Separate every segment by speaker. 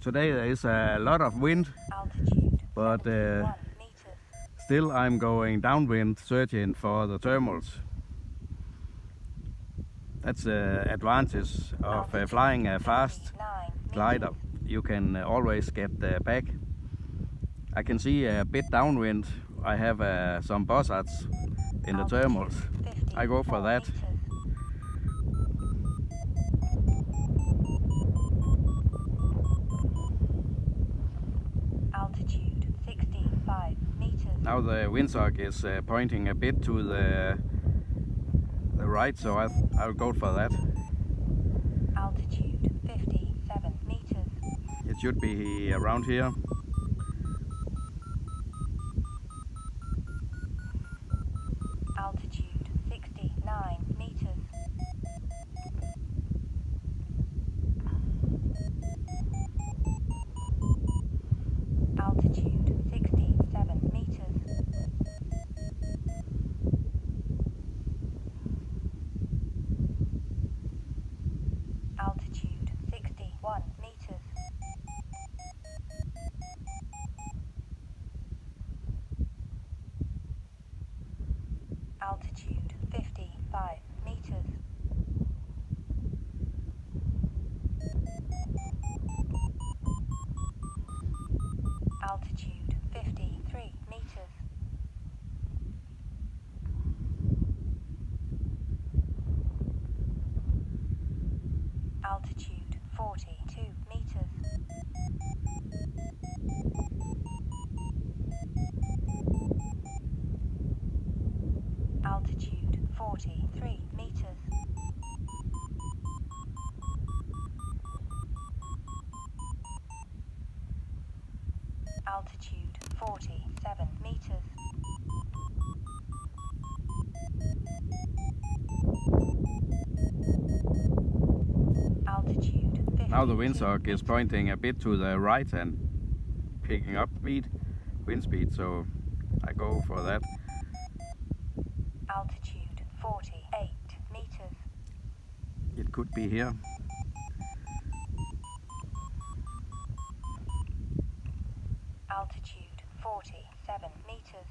Speaker 1: Today there is a lot of wind, but still I'm going downwind searching for the thermals. That's the advantage of flying a fast glider. You can always get back. I can see a bit downwind. I have some buzzards in the thermals. I go for that.
Speaker 2: Altitude 65 meters.
Speaker 1: Now the windsock is pointing a bit to the right, so I'll go for that.
Speaker 2: Altitude 57 meters.
Speaker 1: It should be around here.
Speaker 2: Altitude 69 meters. Altitude 67 meters. Altitude 61 meters. Altitude 55 meters. Altitude 53 meters. Altitude 42 meters. Altitude 43 meters. Altitude 47 meters. Altitude 50.
Speaker 1: Now the windsock is pointing a bit to the right and picking up wind speed, so I go for that.
Speaker 2: Altitude 48 meters.
Speaker 1: It could be here.
Speaker 2: Altitude 47 meters.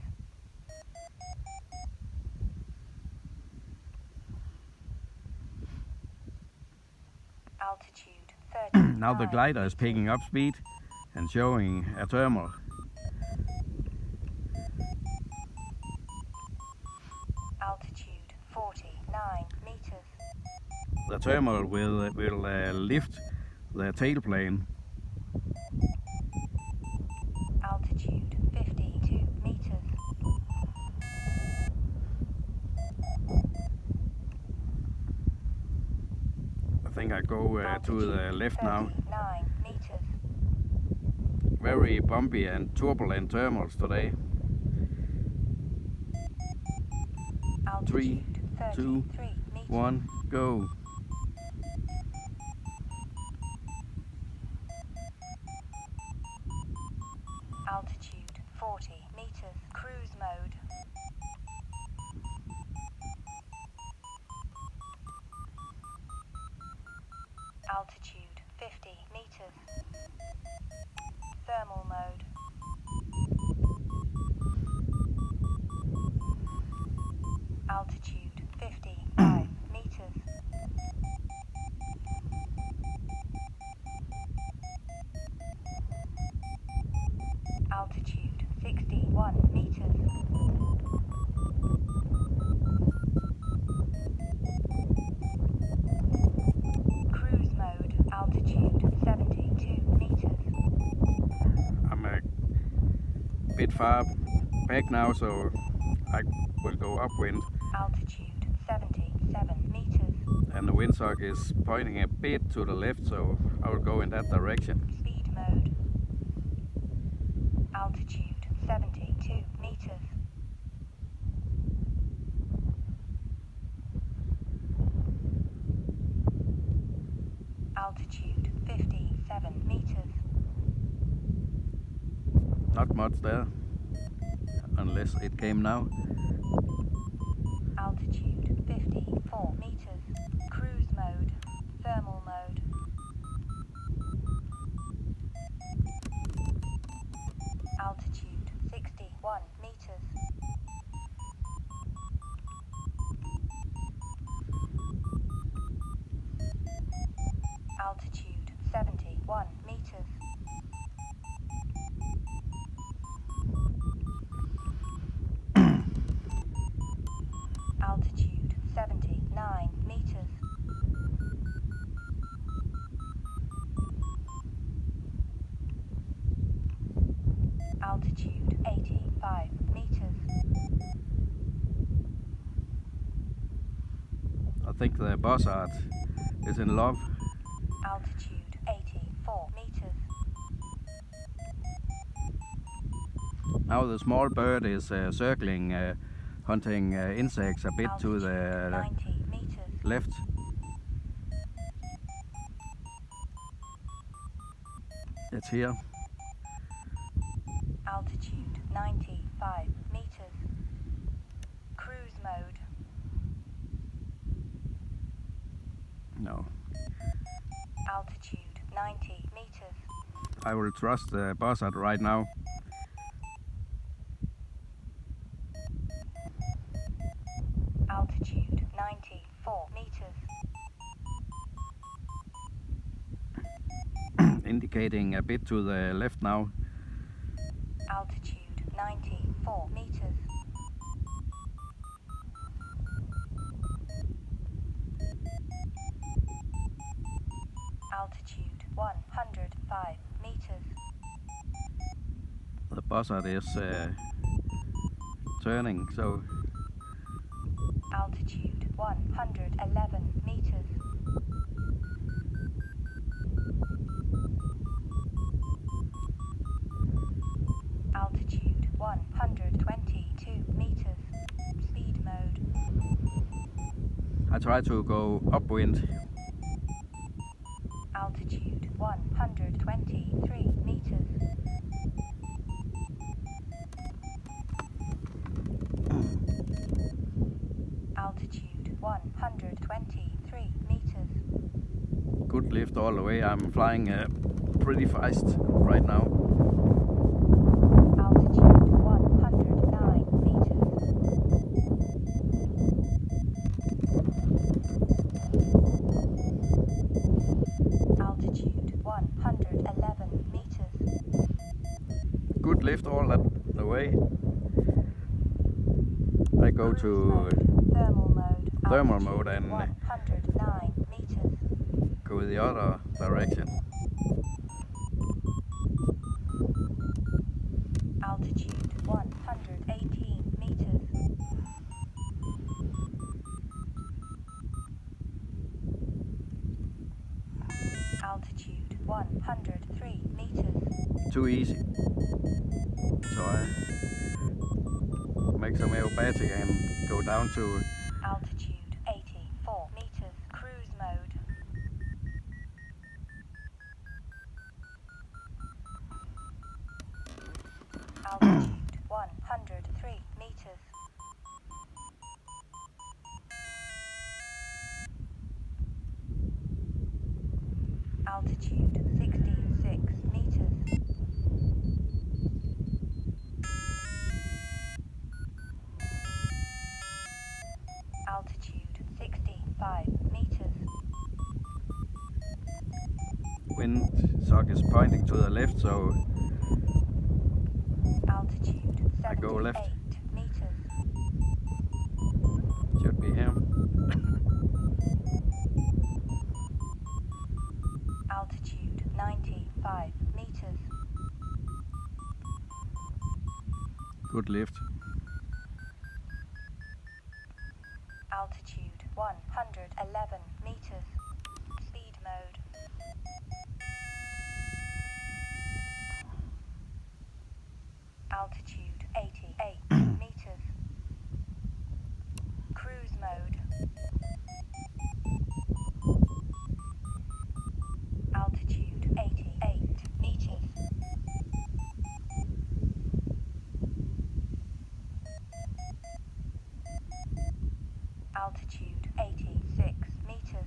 Speaker 2: Altitude 30.
Speaker 1: Now the glider is picking up speed and showing a thermal.
Speaker 2: Altitude 49 meters.
Speaker 1: The thermal will lift the tailplane.
Speaker 2: Altitude 52 meters.
Speaker 1: I think I go to the left now.
Speaker 2: 39 meters.
Speaker 1: Very bumpy and turbulent thermals today. 3,
Speaker 2: Altitude
Speaker 1: 2,
Speaker 2: 33 meters.
Speaker 1: 1, go.
Speaker 2: Altitude 40 meters. Cruise mode. Altitude 50 meters. Thermal mode. Altitude 55 meters. Altitude 61 meters. Cruise mode. Altitude 72 meters.
Speaker 1: I'm a bit far back now, so I will go upwind.
Speaker 2: Altitude 77 meters.
Speaker 1: And the windsock is pointing a bit to the left, so I will go in that direction.
Speaker 2: Speed mode. Altitude 72 meters. Altitude 57 meters.
Speaker 1: Not much there, unless it came now.
Speaker 2: Altitude 54 meters. Cruise mode. Thermal mode. Altitude 71 meters. Altitude 79 meters. Altitude 85 meters.
Speaker 1: I think the buzzard is in love.
Speaker 2: Altitude 84 meters.
Speaker 1: Now the small bird is circling, hunting insects a bit to
Speaker 2: Altitude
Speaker 1: the
Speaker 2: 90 meters.
Speaker 1: left. It's here.
Speaker 2: Altitude 95 meters. Cruise mode.
Speaker 1: No,
Speaker 2: Altitude 90 meters.
Speaker 1: I will trust the buzzard right now.
Speaker 2: Altitude 94 meters.
Speaker 1: Indicating a bit to the left now.
Speaker 2: Altitude 94 meters. Altitude 105 meters.
Speaker 1: The buzzard is turning, so
Speaker 2: Altitude 111 meters. Altitude 122 meters. Speed mode.
Speaker 1: I try to go upwind.
Speaker 2: Altitude 123 meters. Altitude 123 meters.
Speaker 1: Good lift all the way. I'm flying pretty fast right now.
Speaker 2: Altitude 109 meters. Altitude 111 meters.
Speaker 1: Good lift all the way. I go to
Speaker 2: Thermal mode.
Speaker 1: thermal
Speaker 2: Altitude
Speaker 1: mode and
Speaker 2: 109 meters.
Speaker 1: go the other direction.
Speaker 2: Altitude 118 meters. Altitude 103 meters.
Speaker 1: Too easy. So I make some aerobatic and go down to
Speaker 2: Altitude 84 meters. Cruise mode. Altitude 103 meters. Altitude 66 meters. Altitude 65 meters.
Speaker 1: wind sock is pointing to the left, so
Speaker 2: Altitude 78
Speaker 1: I go left.
Speaker 2: meters.
Speaker 1: Should be here.
Speaker 2: Altitude 95 meters.
Speaker 1: Good lift.
Speaker 2: Altitude 111 meters. Speed mode. Altitude 88 meters. Cruise mode. Altitude 88 meters. Altitude 86 meters.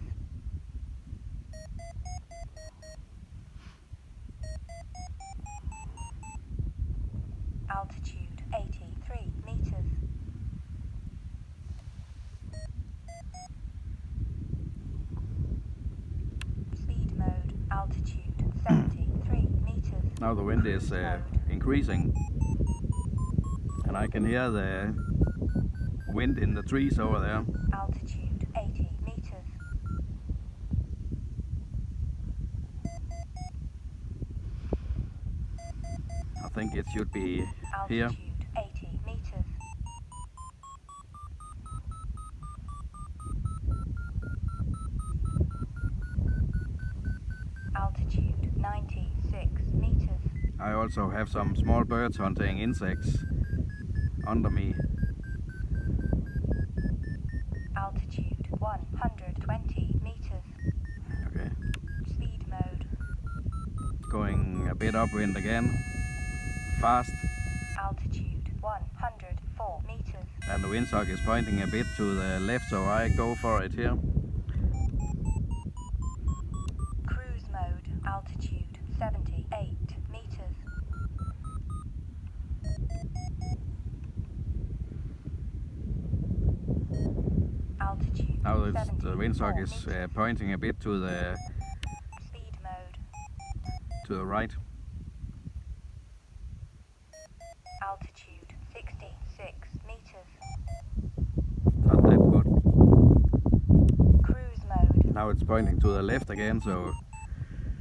Speaker 2: Altitude 83 meters. Speed mode.
Speaker 1: Now the wind is increasing, and I can hear the wind in the trees over there.
Speaker 2: Altitude 80 meters.
Speaker 1: I think it should be here.
Speaker 2: Altitude 80 meters. Altitude 96 meters.
Speaker 1: I also have some small birds hunting insects under me.
Speaker 2: Altitude 120 meters.
Speaker 1: Okay,
Speaker 2: Speed mode.
Speaker 1: going a bit upwind again, fast,
Speaker 2: Altitude 104 meters.
Speaker 1: and the windsock is pointing a bit to the left, so I go for it here.
Speaker 2: Cruise mode. Altitude 78 meters. Altitude
Speaker 1: Now the
Speaker 2: 74
Speaker 1: windsock is
Speaker 2: meters.
Speaker 1: pointing a bit to the
Speaker 2: Speed mode.
Speaker 1: right.
Speaker 2: Altitude 66 meters.
Speaker 1: Not that good.
Speaker 2: Cruise mode.
Speaker 1: Now it's pointing to the left again, so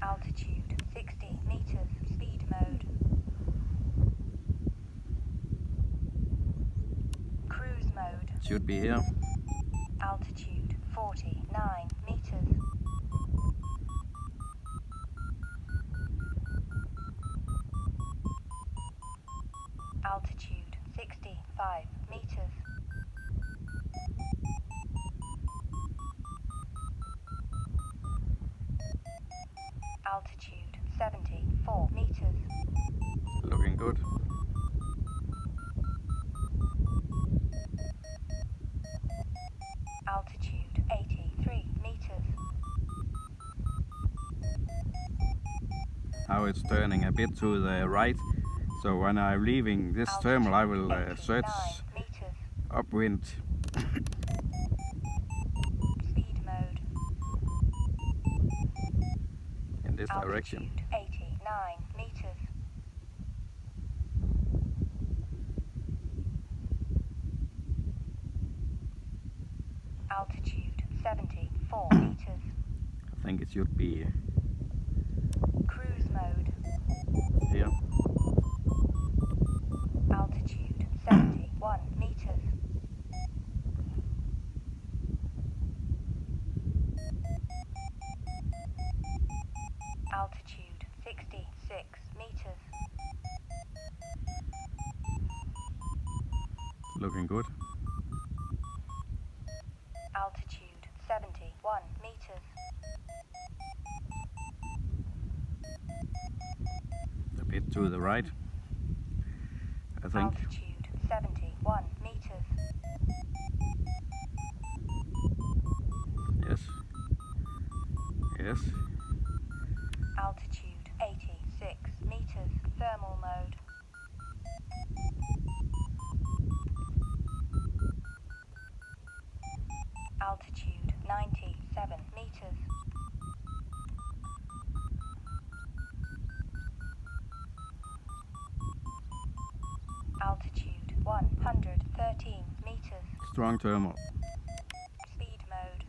Speaker 2: Altitude 60 meters. Speed mode. Cruise mode.
Speaker 1: it should be here.
Speaker 2: Altitude 49 meters. Altitude 65 meters. Altitude 74 meters.
Speaker 1: Looking good.
Speaker 2: Altitude 83 meters.
Speaker 1: Now it's turning a bit to the right, so when I'm leaving this terminal I will search
Speaker 2: 89 meters.
Speaker 1: upwind.
Speaker 2: Speed mode.
Speaker 1: In this direction.
Speaker 2: Altitude 89 meters. Altitude 74 meters.
Speaker 1: I think it should be
Speaker 2: Cruise mode.
Speaker 1: here.
Speaker 2: Altitude 71 meters. Altitude 66 meters.
Speaker 1: Looking good.
Speaker 2: Altitude 71 meters.
Speaker 1: A bit to the right, I think.
Speaker 2: Altitude 71 meters.
Speaker 1: Yes. Yes.
Speaker 2: Altitude 86 meters. Thermal mode. Altitude 97 meters. Altitude 113 meters.
Speaker 1: Strong thermal.
Speaker 2: Speed mode.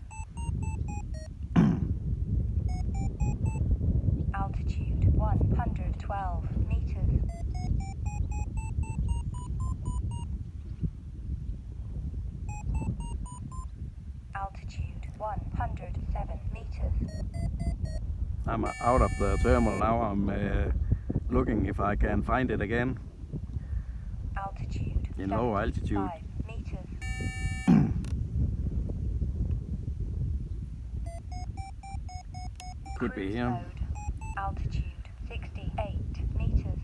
Speaker 2: Altitude 112 meters. Altitude 107 meters.
Speaker 1: I'm out of the thermal now. I'm looking if I can find it again
Speaker 2: Altitude
Speaker 1: in low altitude.
Speaker 2: 75 meters.
Speaker 1: Could be
Speaker 2: Cruise
Speaker 1: here.
Speaker 2: mode. Altitude 68 meters.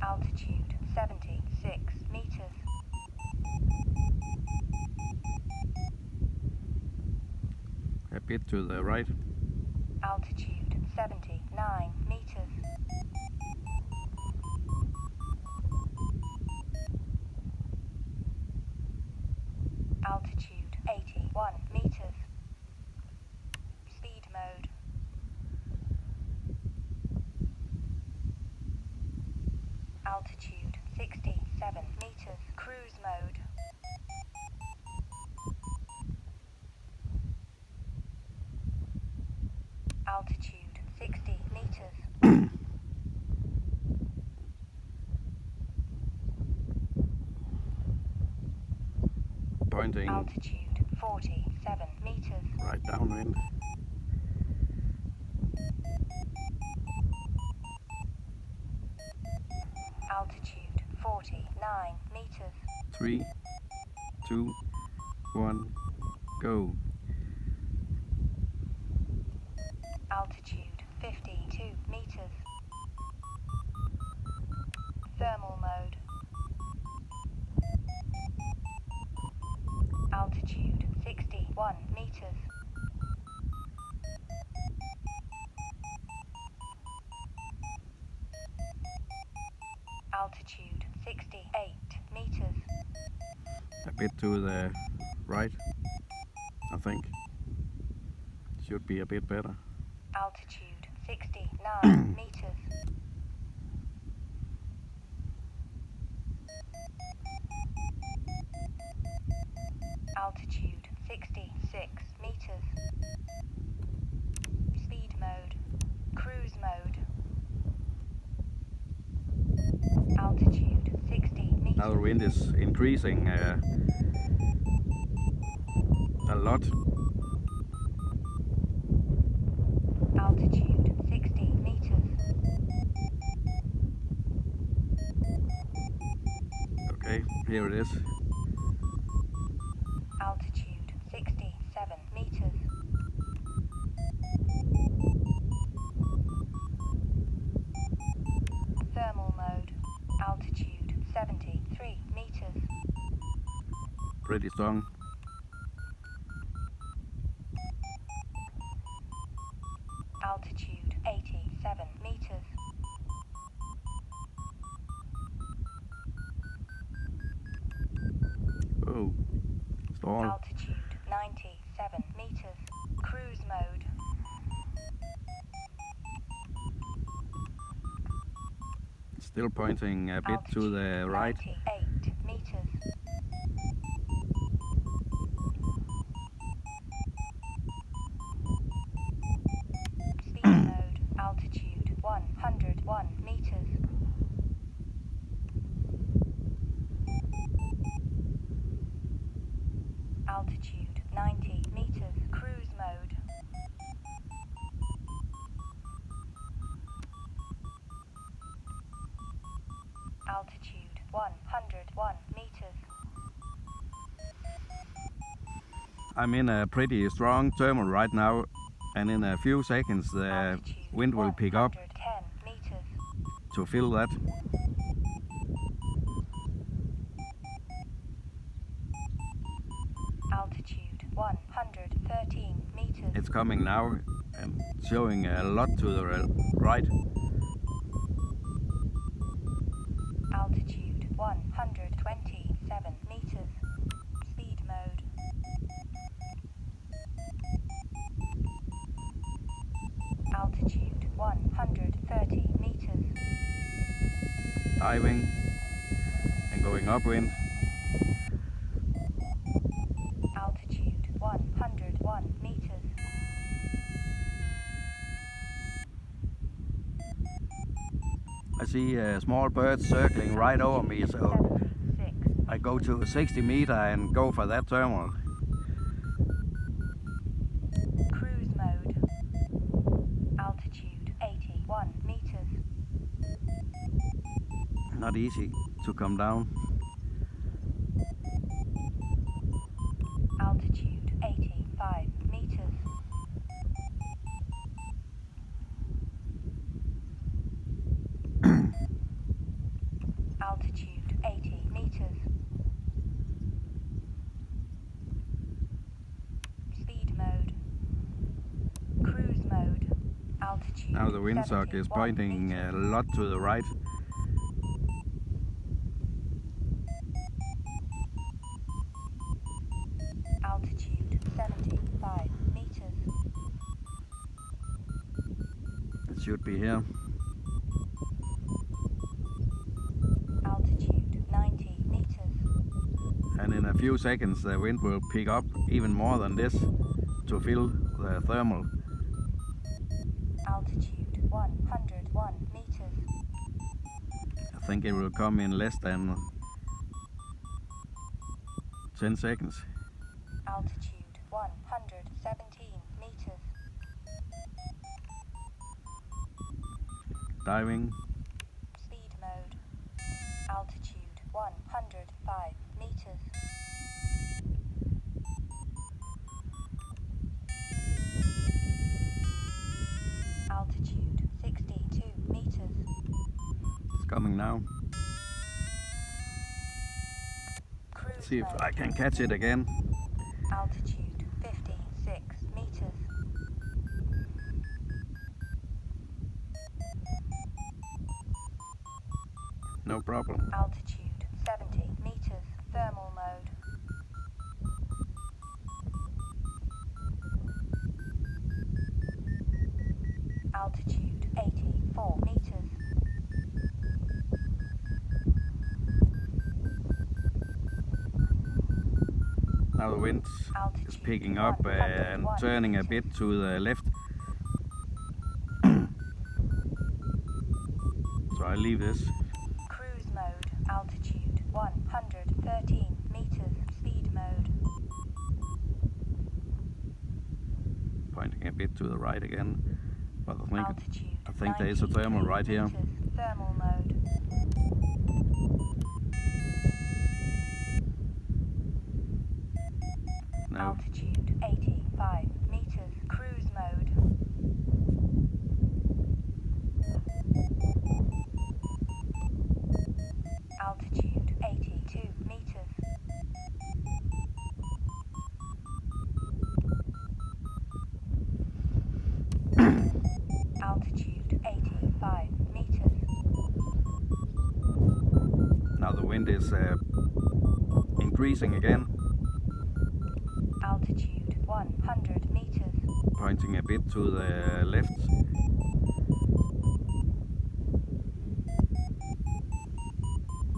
Speaker 2: Altitude 76 meters.
Speaker 1: A bit to the right.
Speaker 2: Altitude 79 meters. Altitude 81 meters. Altitude 60 meters.
Speaker 1: Pointing
Speaker 2: Altitude 47 meters.
Speaker 1: right downwind.
Speaker 2: Altitude 49 meters.
Speaker 1: 3, 2, 1, go.
Speaker 2: Altitude 52 meters. Thermal mode. Altitude 61 meters. Altitude 68 meters.
Speaker 1: A bit to the right, I think. Should be a bit better.
Speaker 2: Altitude 69 meters. Altitude 66 meters. Speed mode. Cruise mode. Altitude 60 meters.
Speaker 1: Now the wind is increasing a lot.
Speaker 2: Altitude 60 meters.
Speaker 1: Okay, here it is.
Speaker 2: Altitude 67 meters. Thermal mode. Altitude 73 meters.
Speaker 1: Pretty strong.
Speaker 2: Altitude 87 meters.
Speaker 1: Oh, stall.
Speaker 2: Altitude 97 meters. Cruise mode.
Speaker 1: Still pointing a bit to the right.
Speaker 2: 98 meters. Speed mode. Altitude 101 meters. Altitude 90 meters. Cruise mode. Altitude 101 meters.
Speaker 1: I'm in a pretty strong thermal right now, and in a few seconds the
Speaker 2: Altitude
Speaker 1: wind will pick up
Speaker 2: 110 meters.
Speaker 1: to fill that.
Speaker 2: Altitude 113 meters.
Speaker 1: It's coming now and showing a lot to the right.
Speaker 2: Altitude 127 meters. Speed mode. Altitude 130 meters.
Speaker 1: Diving and going upwind.
Speaker 2: Altitude 101 meters.
Speaker 1: I see small birds circling right over me, so
Speaker 2: 76.
Speaker 1: I go to 60 meter and go for that thermal.
Speaker 2: Cruise mode. Altitude 81 meters.
Speaker 1: Not easy to come down.
Speaker 2: Altitude 85 meters. Altitude 80 meters. Speed mode. Cruise mode. Altitude
Speaker 1: Now the windsock is
Speaker 2: 71
Speaker 1: pointing
Speaker 2: meters.
Speaker 1: a lot to the right.
Speaker 2: Altitude 75 meters.
Speaker 1: It should be here.
Speaker 2: Altitude 90 meters.
Speaker 1: And in a few seconds the wind will pick up even more than this to fill the thermal.
Speaker 2: Altitude 101 meters.
Speaker 1: I think it will come in less than 10 seconds.
Speaker 2: Altitude 117 meters.
Speaker 1: Diving.
Speaker 2: Speed mode. Altitude 105 meters. Altitude 62 meters.
Speaker 1: It's coming now.
Speaker 2: Cruise
Speaker 1: See if
Speaker 2: mode.
Speaker 1: I can catch it again.
Speaker 2: Altitude 56 meters.
Speaker 1: No problem.
Speaker 2: Altitude 70 meters. Thermal mode. Altitude 84 meters.
Speaker 1: Now the wind is picking up and turning a bit to the left. So I leave this.
Speaker 2: Cruise mode. Altitude 113 meters. Speed mode.
Speaker 1: Pointing a bit to the right again. But
Speaker 2: Altitude
Speaker 1: I think there is a thermal right here.
Speaker 2: meters. Thermal mode.
Speaker 1: No.
Speaker 2: Altitude 85 meters. Cruise mode. Altitude 82 meters. Altitude 85 meters.
Speaker 1: Now the wind is increasing again.
Speaker 2: Altitude 100 meters.
Speaker 1: Pointing a bit to the left.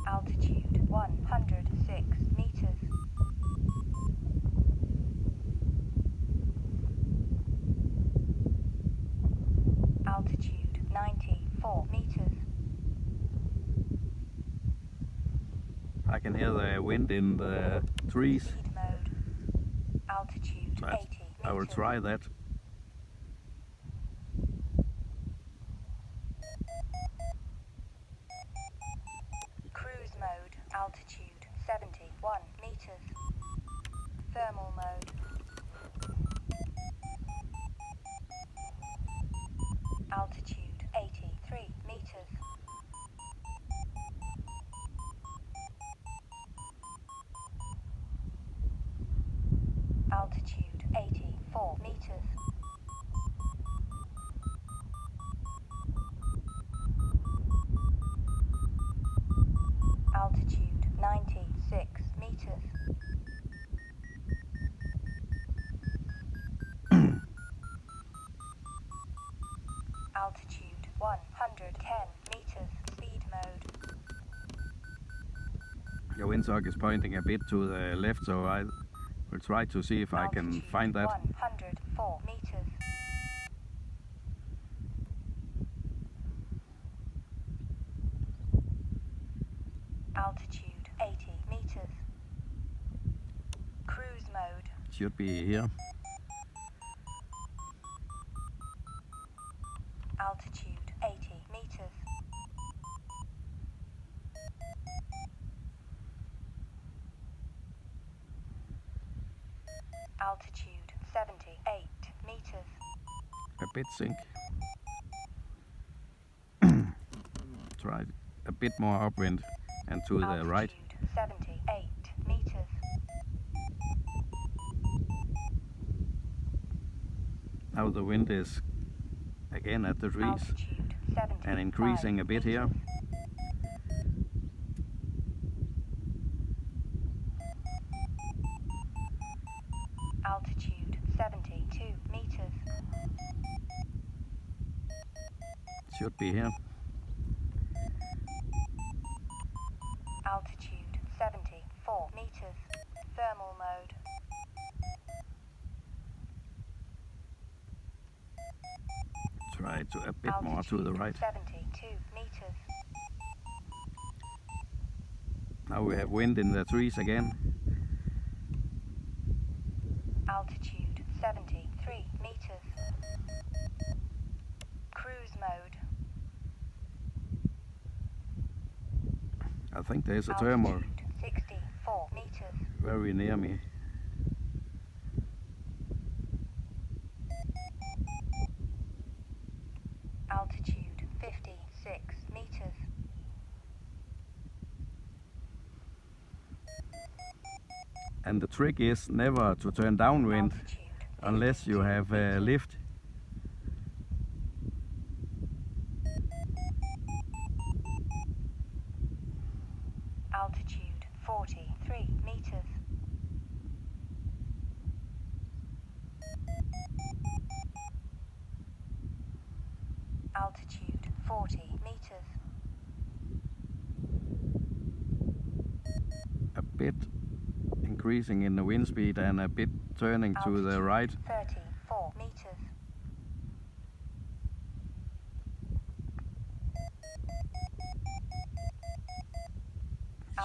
Speaker 2: Altitude 106 meters. Altitude 94 meters.
Speaker 1: I can hear the wind in the trees.
Speaker 2: Speed mode. Altitude
Speaker 1: So
Speaker 2: 80 meters.
Speaker 1: I will try that.
Speaker 2: Cruise mode. Altitude 71 meters. Thermal mode. Altitude 83 meters. Altitude 84 meters. Altitude 96 meters. Altitude 110 meters. Speed mode.
Speaker 1: The windsock is pointing a bit to the left, so I will try to see if I can
Speaker 2: Altitude
Speaker 1: find that.
Speaker 2: 104 meters. Altitude 80 meters. Cruise mode.
Speaker 1: Should be here.
Speaker 2: Altitude 80 meters. Altitude 78 meters.
Speaker 1: A bit sink. Try a bit more upwind and to the right.
Speaker 2: Altitude 78 meters.
Speaker 1: Now the wind is again at the trees
Speaker 2: Altitude 75
Speaker 1: and increasing a bit here.
Speaker 2: meters. Altitude 72 meters.
Speaker 1: Should be here.
Speaker 2: Altitude 74 meters. Thermal mode.
Speaker 1: Try a bit more to the right.
Speaker 2: 72 meters.
Speaker 1: Now we have wind in the trees again.
Speaker 2: Altitude 73 meters. Cruise mode.
Speaker 1: I think there's a thermal
Speaker 2: Altitude 64 meters.
Speaker 1: very near me.
Speaker 2: Altitude 56 meters.
Speaker 1: And the trick is never to turn downwind
Speaker 2: Altitude
Speaker 1: unless you
Speaker 2: 52
Speaker 1: have
Speaker 2: meters.
Speaker 1: lift.
Speaker 2: Altitude 43 meters. Altitude 40 meters.
Speaker 1: A bit increasing in the wind speed and a bit turning to the right.
Speaker 2: 34 meters.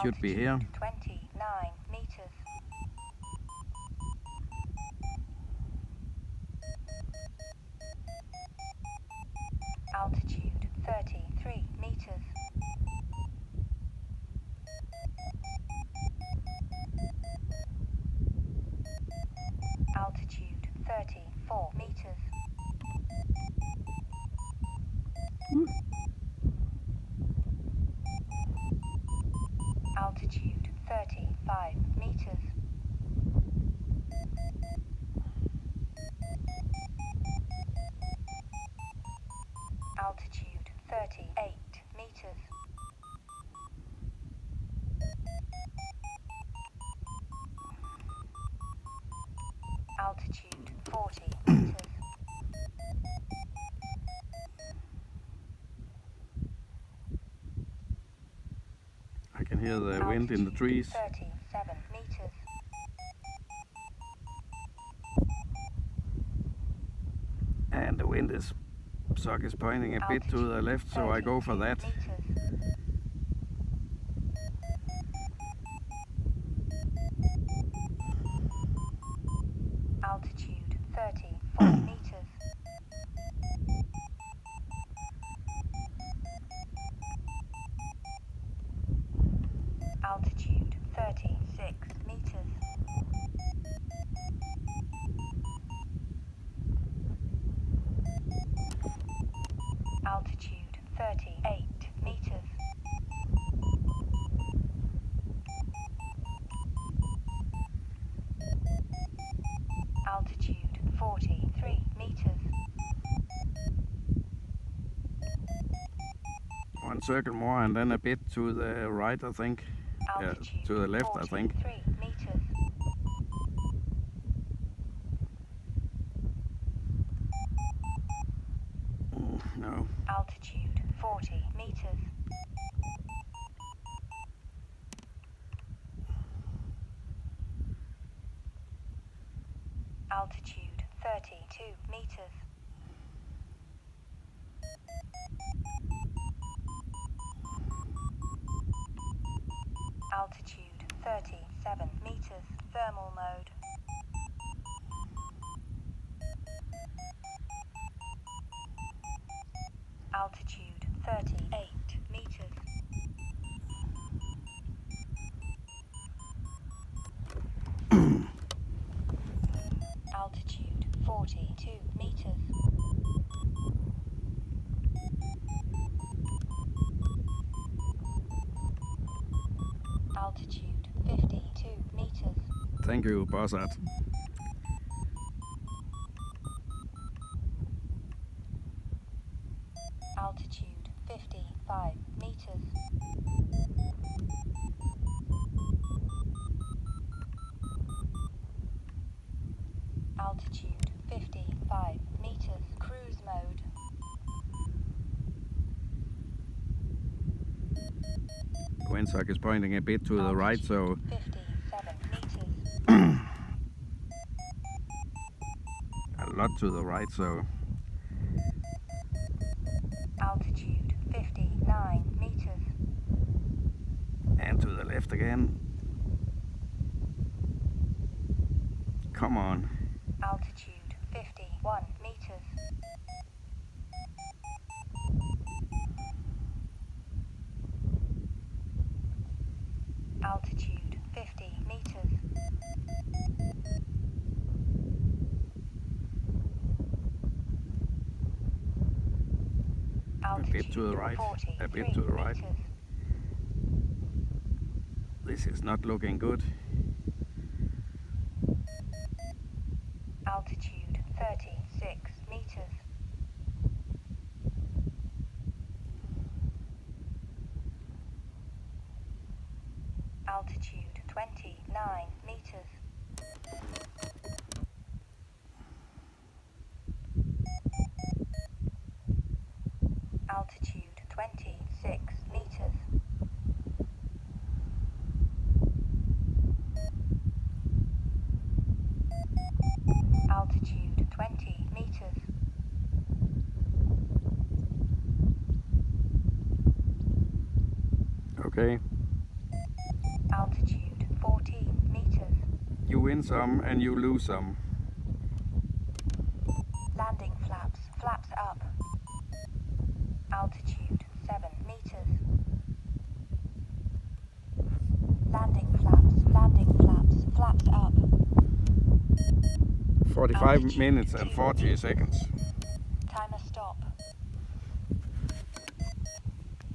Speaker 1: Should be here.
Speaker 2: Altitude 29 meters. Altitude 33 meters. Altitude 34 meters. Altitude 35 meters. Altitude 38 meters. Altitude 40 meters.
Speaker 1: I can hear the wind in the trees.
Speaker 2: 37 meters.
Speaker 1: And the wind is pointing a bit to the left, so I go for that.
Speaker 2: Meters. Altitude 34 meters. Altitude 36 meters. Altitude 38 meters. Altitude 43 meters.
Speaker 1: One circle more and then a bit to the right, I think. Yeah,
Speaker 2: Altitude
Speaker 1: to the left, I think.
Speaker 2: 43 meters.
Speaker 1: No.
Speaker 2: Altitude 40 meters. Altitude 32 meters. Altitude 37 meters. Thermal mode. Altitude 38 meters. Altitude 42 meters. Altitude 52 meters.
Speaker 1: Thank you, Bossart.
Speaker 2: Altitude 55 meters. Altitude 55 meters. Cruise mode.
Speaker 1: Windsock is pointing a bit to the right, so
Speaker 2: 57 meters.
Speaker 1: a lot to the right, so left again. Come on.
Speaker 2: Altitude 51 meters. Altitude 50 meters.
Speaker 1: A bit to the right. A bit to the right.
Speaker 2: Meters.
Speaker 1: This is not looking good.
Speaker 2: Altitude 36 meters. Altitude 29 meters. Altitude 26 meters. Altitude 20 meters.
Speaker 1: Okay.
Speaker 2: Altitude 14 meters.
Speaker 1: You win some and you lose some.
Speaker 2: Landing flaps, flaps up. Altitude 7 meters. Landing flaps, flaps up.
Speaker 1: 45 minutes and 40 seconds.
Speaker 2: Timer stop.